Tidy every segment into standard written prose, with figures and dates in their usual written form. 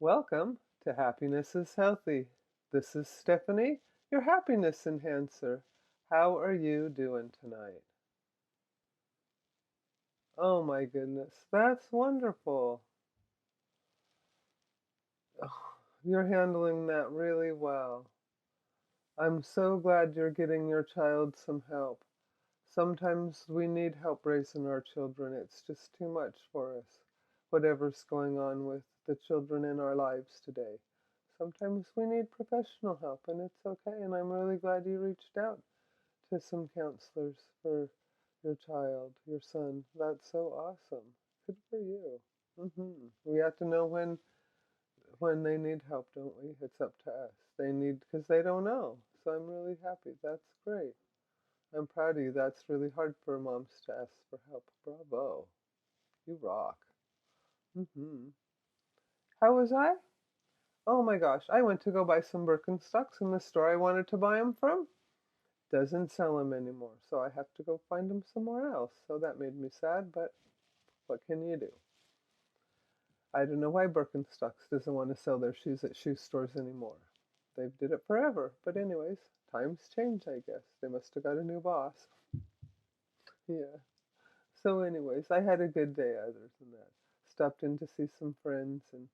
Welcome to Happiness is Healthy. This is Stephanie, your happiness enhancer. How are you doing tonight? Oh my goodness, that's wonderful. Oh, you're handling that really well. I'm so glad you're getting your child some help. Sometimes we need help raising our children. It's just too much for us, whatever's going on with the children in our lives today. Sometimes we need professional help, and it's okay. And I'm really glad you reached out to some counselors for your child, your son. That's so awesome. Good for you. We have to know when they need help, don't we? It's up to us. They need because they don't know. So I'm really happy. That's great. I'm proud of you. That's really hard for moms to ask for help. Bravo. You rock. hmm How was I? Oh my gosh, I went to go buy some Birkenstocks in the store I wanted to buy them from. Doesn't sell them anymore, so I have to go find them somewhere else. So that made me sad, but what can you do? I don't know why Birkenstocks doesn't want to sell their shoes at shoe stores anymore. They've did it forever, but anyways, times change, I guess. They must have got a new boss. Yeah. So anyways, I had a good day other than that. Stopped in to see some friends and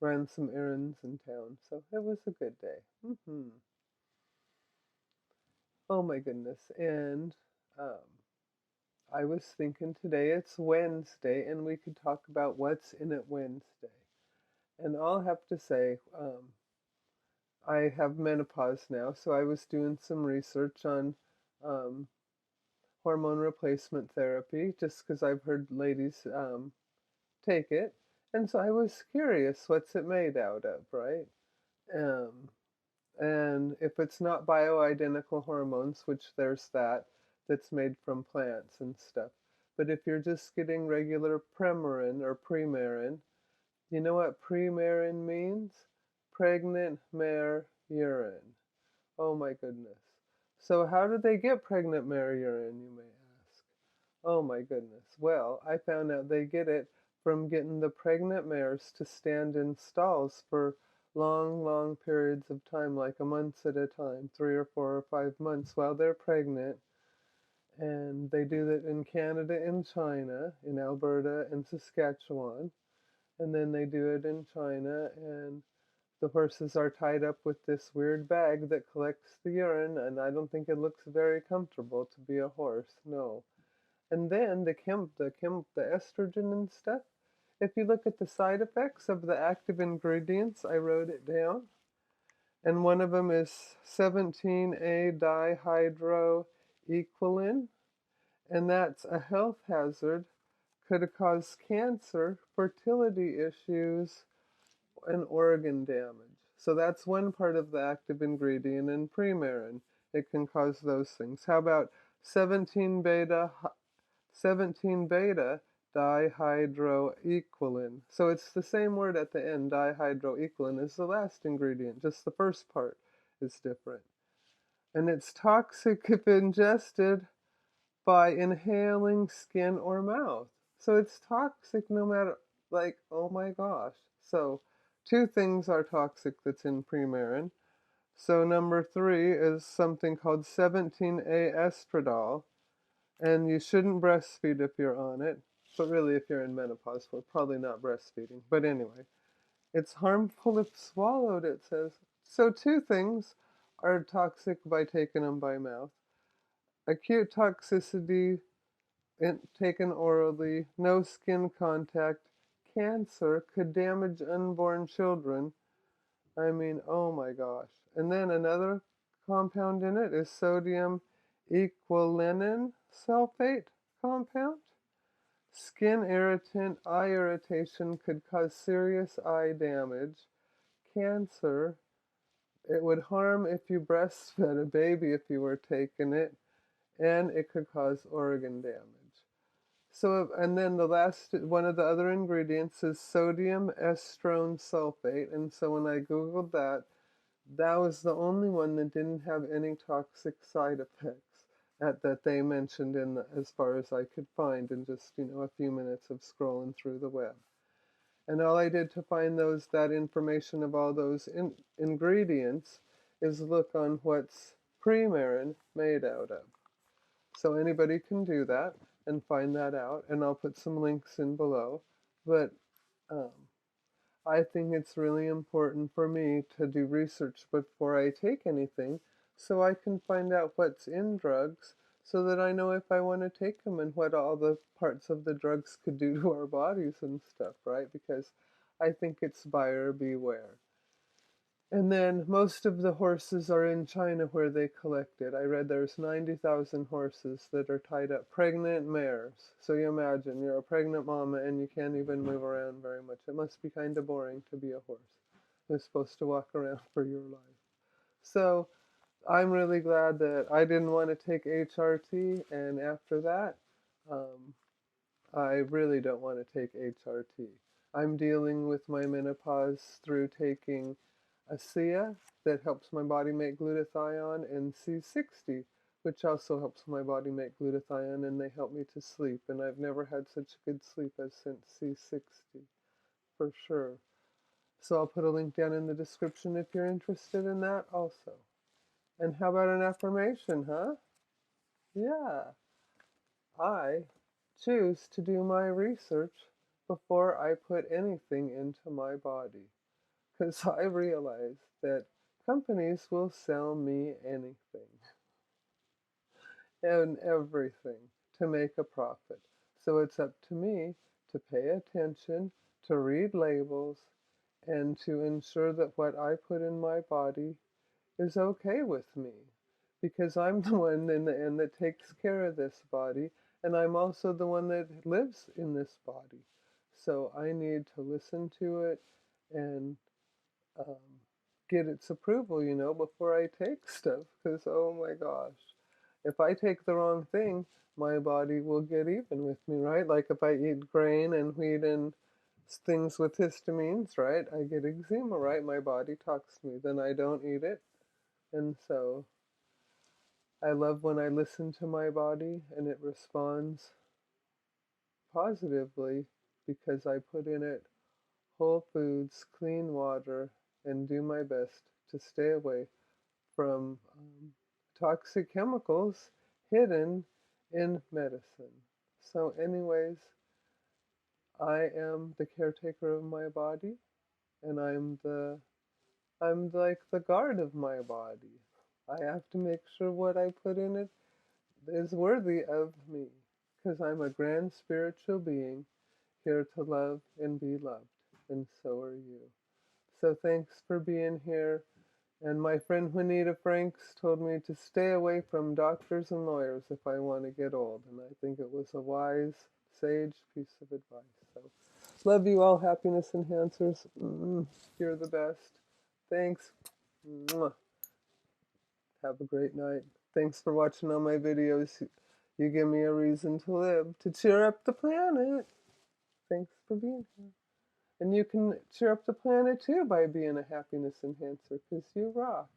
ran some errands in town, so it was a good day. Oh my goodness. And um, I was thinking today it's Wednesday and we could talk about what's in it Wednesday. And I'll have to say, I have menopause now, so I was doing some research on um, hormone replacement therapy just because I've heard ladies take it. And so I was curious, what's it made out of, right? Um, And if it's not bioidentical hormones, which there's that's made from plants and stuff. But if you're just getting regular Premarin or Premarin, you know what Premarin means? Pregnant mare urine. Oh my goodness. So how do they get pregnant mare urine, you may ask? Oh my goodness. Well, I found out they get it from getting the pregnant mares to stand in stalls for long, long periods of time, like a month at a time, 3 or 4 or 5 months while they're pregnant. And they do that in Canada and China, in Alberta and Saskatchewan. And then they do it in China, and the horses are tied up with this weird bag that collects the urine, and I don't think it looks very comfortable to be a horse, no. And then the estrogen and stuff. If you look at the side effects of the active ingredients, I wrote it down. And one of them is 17A dihydroequilin, and that's a health hazard, could cause cancer, fertility issues, and organ damage. So that's one part of the active ingredient in Premarin. It can cause those things. How about 17 beta 17 beta dihydroequilin. So it's the same word at the end, dihydroequilin, is the last ingredient. Just the first part is different. And it's toxic if ingested by inhaling skin or mouth. So it's toxic no matter, like, oh my gosh. So two things are toxic that's in Premarin. So number three is something called 17A estradiol, and you shouldn't breastfeed if you're on it. But really, if you're in menopause, we're probably not breastfeeding. But anyway, it's harmful if swallowed, it says. So two things are toxic by taking them by mouth. Acute toxicity taken orally, no skin contact, cancer, could damage unborn children. I mean, oh my gosh. And then another compound in it is sodium equilinin sulfate compound. Skin irritant, eye irritation, could cause serious eye damage, cancer. It would harm if you breastfed a baby if you were taking it, and it could cause organ damage. So, and then the last one of the other ingredients is sodium estrone sulfate. And so when I Googled that, that was the only one that didn't have any toxic side effects that they mentioned as far as I could find in just, a few minutes of scrolling through the web. And all I did to find that information of all those ingredients is look on what's Premarin made out of. So anybody can do that and find that out, and I'll put some links in below. But um, I think it's really important for me to do research before I take anything so I can find out what's in drugs so that I know if I want to take them and what all the parts of the drugs could do to our bodies and stuff, right? Because I think it's buyer beware. And then most of the horses are in China where they collect it. I read there's 90,000 horses that are tied up, pregnant mares. So you imagine you're a pregnant mama and you can't even move around very much. It must be kind of boring to be a horse who's supposed to walk around for your life. So I'm really glad that I didn't want to take HRT, and after that, um, I really don't want to take HRT. I'm dealing with my menopause through taking ASEA that helps my body make glutathione, and C60, which also helps my body make glutathione, and they help me to sleep. And I've never had such good sleep as since C60, for sure. So I'll put a link down in the description if you're interested in that also. And how about an affirmation, huh? Yeah. I choose to do my research before I put anything into my body, because I realize that companies will sell me anything and everything to make a profit. So it's up to me to pay attention, to read labels, and to ensure that what I put in my body is okay with me, because I'm the one in the end that takes care of this body, and I'm also the one that lives in this body. So I need to listen to it and um, get its approval, before I take stuff, because oh my gosh, if I take the wrong thing, my body will get even with me, right? Like if I eat grain and wheat and things with histamines, right? I get eczema, right? My body talks to me, then I don't eat it. And so I love when I listen to my body and it responds positively because I put in it whole foods, clean water, and do my best to stay away from toxic chemicals hidden in medicine. So, anyways, I am the caretaker of my body, and I'm like the guard of my body. I have to make sure what I put in it is worthy of me, because I'm a grand spiritual being here to love and be loved, and so are you. So thanks for being here. And my friend Juanita Franks told me to stay away from doctors and lawyers if I want to get old, and I think it was a wise, sage piece of advice. So love you all, happiness enhancers. You're the best. Thanks. Mwah. Have a great night. Thanks for watching all my videos. You give me a reason to live, to cheer up the planet. Thanks for being here. And you can cheer up the planet too by being a happiness enhancer, because you rock.